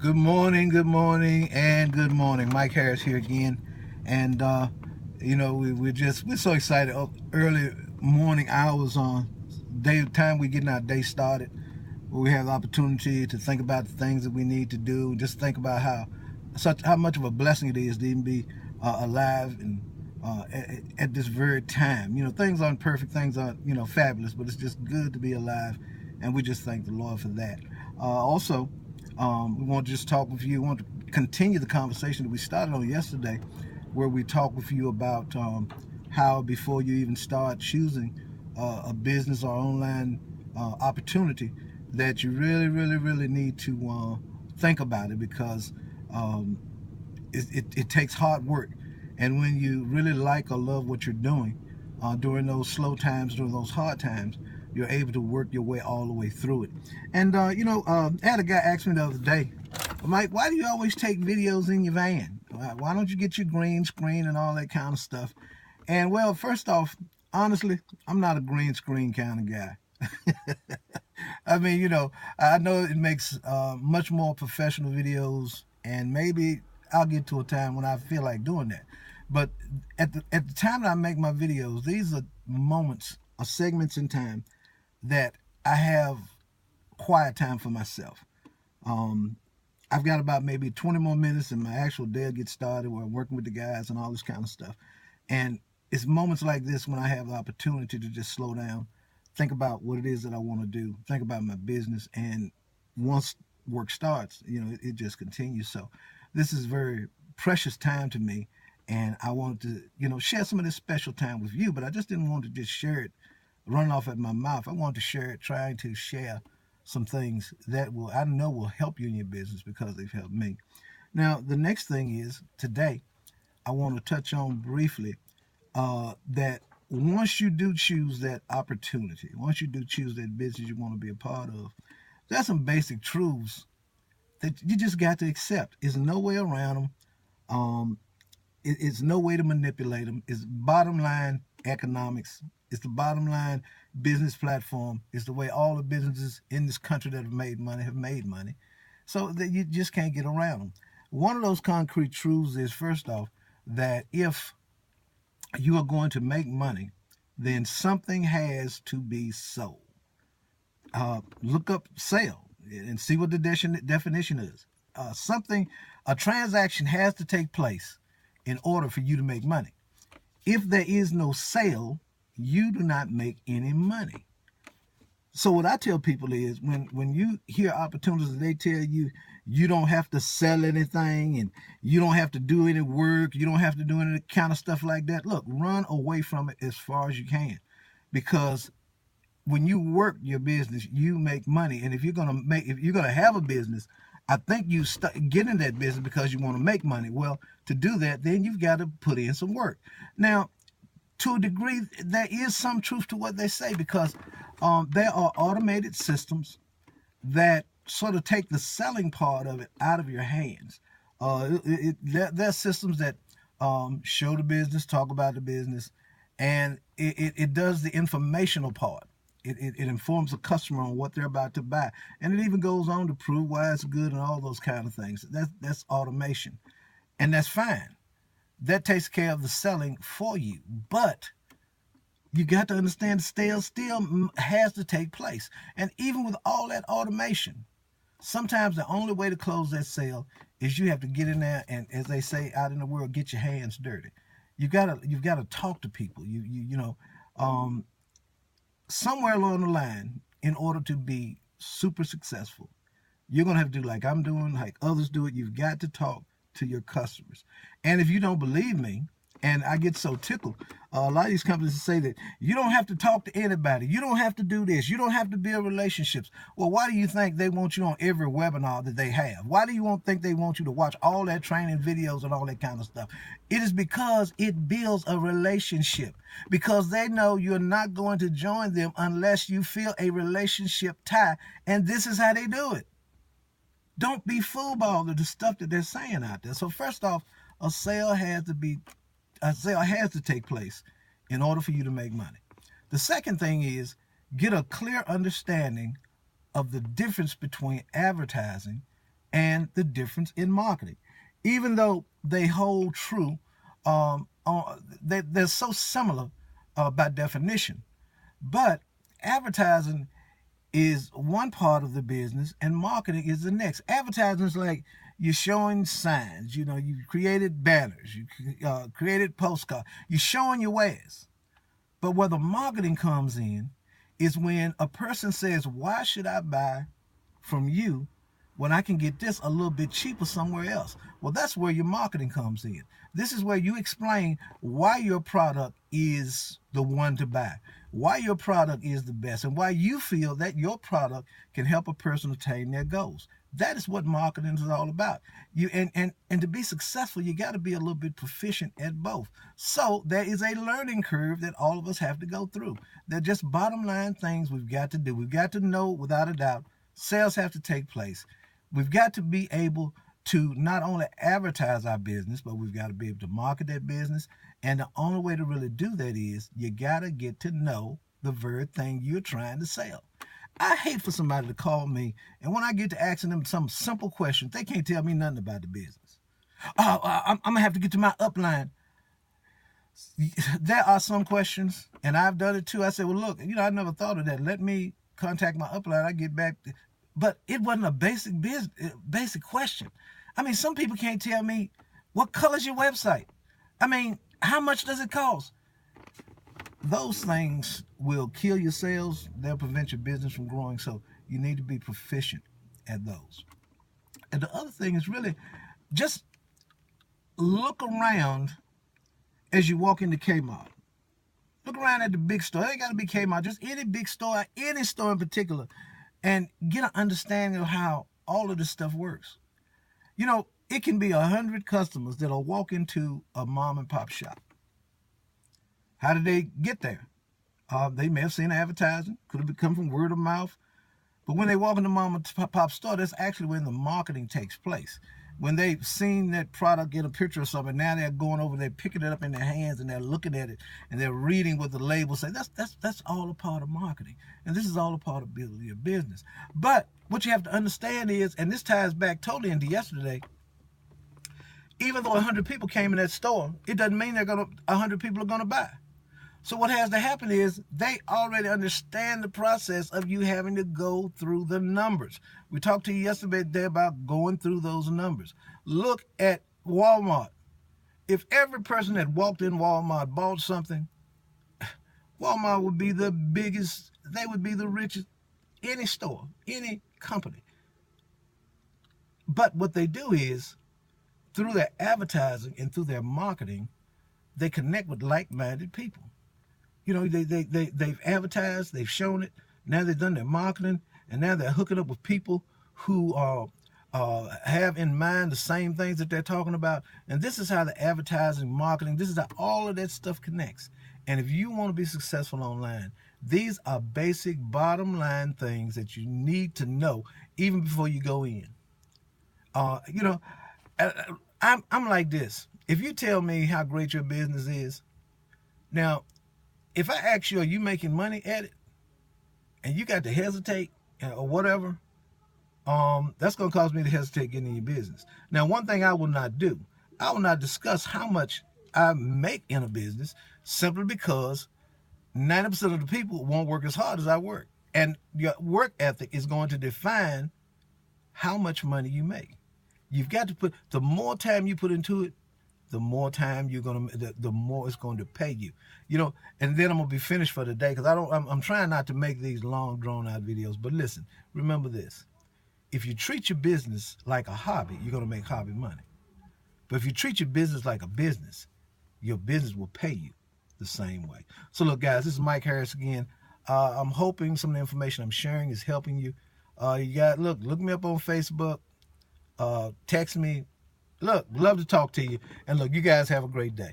good morning, and good morning. Mike Harris here again, and we're so excited. Early morning hours on day time we getting our day started. Where we have the opportunity to think about the things that we need to do. Just think about how much of a blessing it is to even be alive and at this very time. Things aren't perfect, things aren't fabulous, but it's just good to be alive, and we just thank the Lord for that. Also, we want to just talk with you. We want to continue the conversation that we started on yesterday, where we talked with you about how before you even start choosing a business or online opportunity, that you really, really, really need to think about it, because um, it takes hard work. And when you really like or love what you're doing during those slow times, during those hard times, you're able to work your way all the way through it. And, I had a guy ask me the other day, Mike, why do you always take videos in your van? Why don't you get your green screen and all that kind of stuff? And, well, first off, honestly, I'm not a green screen kind of guy. I mean, I know it makes much more professional videos, and maybe I'll get to a time when I feel like doing that. But at the time that I make my videos, these are moments or segments in time that I have quiet time for myself. Um, I've got about maybe 20 more minutes, and my actual day will get started where I'm working with the guys and all this kind of stuff. And it's moments like this when I have the opportunity to just slow down, think about what it is that I want to do, think about my business, and once work starts, it just continues. So this is very precious time to me, and I wanted to, share some of this special time with you, but I just didn't want to just share it running off at my mouth. I wanted to share it, trying to share some things that I know will help you in your business because they've helped me. Now, the next thing is today, I want to touch on briefly that once you do choose that opportunity, once you do choose that business you want to be a part of, there's some basic truths that you just got to accept. There's no way around them. Um, it's no way to manipulate them. It's bottom line economics. It's the bottom line business platform. It's the way all the businesses in this country that have made money. So that you just can't get around them. One of those concrete truths is, first off, that if you are going to make money, then something has to be sold. Look up sale and see what the definition is. A transaction has to take place in order for you to make money. If there is no sale, you do not make any money. So what I tell people is, when you hear opportunities, they tell you you don't have to sell anything and you don't have to do any work, you don't have to do any kind of stuff like that. Look, run away from it as far as you can, because when you work your business, you make money. And if you're gonna have a business, I think you get in that business because you want to make money. Well, to do that, then you've got to put in some work. Now, to a degree, there is some truth to what they say, because there are automated systems that sort of take the selling part of it out of your hands. There are systems that show the business, talk about the business, and it does the informational part. It informs the customer on what they're about to buy, and it even goes on to prove why it's good and all those kind of things. That's automation, and that's fine. That takes care of the selling for you, but you got to understand the sale still has to take place. And even with all that automation, sometimes the only way to close that sale is you have to get in there and, as they say out in the world, get your hands dirty. You've got to talk to people. Um, Somewhere along the line, in order to be super successful, you're going to have to do like I'm doing, like others do it. You've got to talk to your customers. And if you don't believe me, and I get so tickled, a lot of these companies say that you don't have to talk to anybody. You don't have to do this. You don't have to build relationships. Well, why do you think they want you on every webinar that they have? Why do you think they want you to watch all that training videos and all that kind of stuff? It is because it builds a relationship, because they know you're not going to join them unless you feel a relationship tie. And this is how they do it. Don't be fooled by all of the stuff that they're saying out there. So first off, a sale has to take place in order for you to make money. The second thing is, get a clear understanding of the difference between advertising and the difference in marketing. Even though they hold true, they're so similar by definition. But advertising is one part of the business and marketing is the next. Advertising is like you're showing signs, you created banners, you created postcards, you're showing your wares. But where the marketing comes in is when a person says, why should I buy from you when I can get this a little bit cheaper somewhere else? Well, that's where your marketing comes in. This is where you explain why your product is the one to buy, why your product is the best, and why you feel that your product can help a person attain their goals. That is what marketing is all about. And to be successful, you got to be a little bit proficient at both. So there is a learning curve that all of us have to go through. They're just bottom line things we've got to do. We've got to know without a doubt sales have to take place. We've got to be able to not only advertise our business, but we've got to be able to market that business. And the only way to really do that is you got to get to know the very thing you're trying to sell. I hate for somebody to call me, and when I get to asking them some simple questions, they can't tell me nothing about the business. I'm going to have to get to my upline. There are some questions, and I've done it too. I said, well, look, I never thought of that. Let me contact my upline. I get back. But it wasn't a basic question. I mean, some people can't tell me what color's your website. I mean, how much does it cost? Those things will kill your sales. They'll prevent your business from growing. So you need to be proficient at those. And the other thing is really just look around as you walk into Kmart. Look around at the big store. It ain't got to be Kmart, just any big store, any store in particular, and get an understanding of how all of this stuff works. It can be 100 customers that'll walk into a mom and pop shop. How did they get there? They may have seen advertising, could have come from word of mouth. But when they walk in the mom and pop store, that's actually when the marketing takes place. When they've seen that product, get a picture of something, now they're going over, they're picking it up in their hands and they're looking at it and they're reading what the label says. That's all a part of marketing. And this is all a part of building your business. But what you have to understand is, and this ties back totally into yesterday, even though 100 people came in that store, it doesn't mean 100 people are going to buy. So what has to happen is they already understand the process of you having to go through the numbers. We talked to you yesterday about going through those numbers. Look at Walmart. If every person that walked in Walmart bought something, Walmart would be the biggest, they would be the richest, any store, any company. But what they do is, through their advertising and through their marketing, they connect with like-minded people. They've advertised, they've shown it, now they've done their marketing, and now they're hooking up with people who have in mind the same things that they're talking about. And this is how the advertising, marketing, this is how all of that stuff connects. And if you want to be successful online, these are basic bottom line things that you need to know even before you go in. I'm like this. If you tell me how great your business is, now, if I ask you, are you making money at it? And you got to hesitate or whatever, that's going to cause me to hesitate getting in your business. Now, one thing I will not do, I will not discuss how much I make in a business simply because 90% of the people won't work as hard as I work. And your work ethic is going to define how much money you make. You've got to put, the more time you put into it, the more time the more it's going to pay you. And then I'm going to be finished for the day because I'm trying not to make these long drawn out videos. But listen, remember this. If you treat your business like a hobby, you're going to make hobby money. But if you treat your business like a business, your business will pay you the same way. So look, guys, this is Mike Harris again. I'm hoping some of the information I'm sharing is helping you. Look me up on Facebook. Text me. Look, love to talk to you. And look, you guys have a great day.